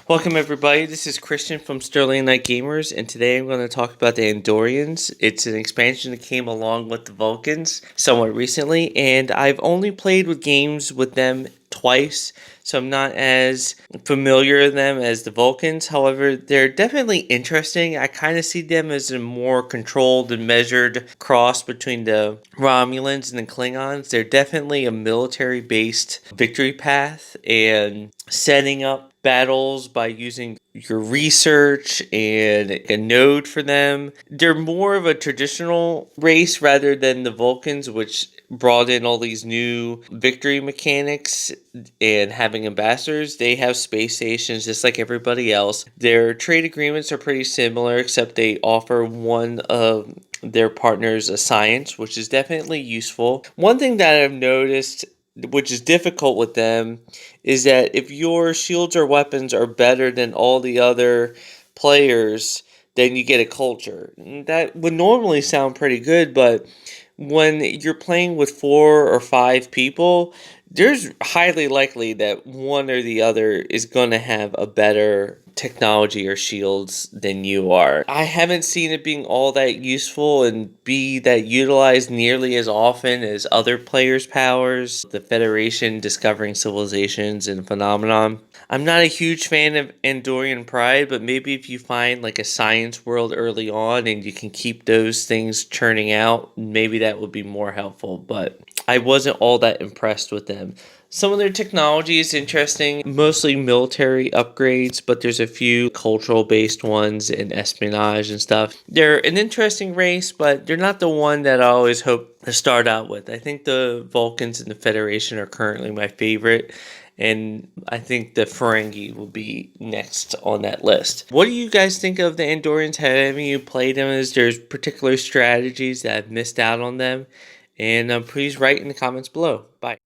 Welcome everybody, this is Christian from Sterling Knight Gamers, and today I'm going to talk about the Andorians. It's an expansion that came along with the Vulcans somewhat recently, and I've only played with games with them twice, so I'm not as familiar with them as the Vulcans. However, they're definitely interesting. I kind of see them as a more controlled and measured cross between the Romulans and the Klingons. They're definitely a military-based victory path, and setting up battles by using your research and a node for them. They're more of a traditional race rather than the Vulcans, which brought in all these new victory mechanics and having ambassadors. They have space stations just like everybody else. Their trade agreements are pretty similar, except they offer one of their partners a science, which is definitely useful. One thing that I've noticed, which is difficult with them, is that if your shields or weapons are better than all the other players, then you get a culture. That would normally sound pretty good, but when you're playing with 4 or 5 people, there's highly likely that one or the other is going to have a better technology or shields than you are. I haven't seen it being all that useful and be that utilized nearly as often as other players' powers, the Federation discovering civilizations and phenomenon. I'm not a huge fan of Andorian Pride, but maybe if you find like a science world early on and you can keep those things churning out, maybe that would be more helpful. But I wasn't all that impressed with them. Some of their technology is interesting, mostly military upgrades, but there's a few cultural based ones and espionage and stuff. They're an interesting race, but they're not the one that I always hope to start out with. I think the Vulcans and the Federation are currently my favorite, and I think the Ferengi will be next on that list. What do you guys think of the Andorians? Have any of you played them? Is there particular strategies that I've missed out on them? And please write in the comments below. Bye.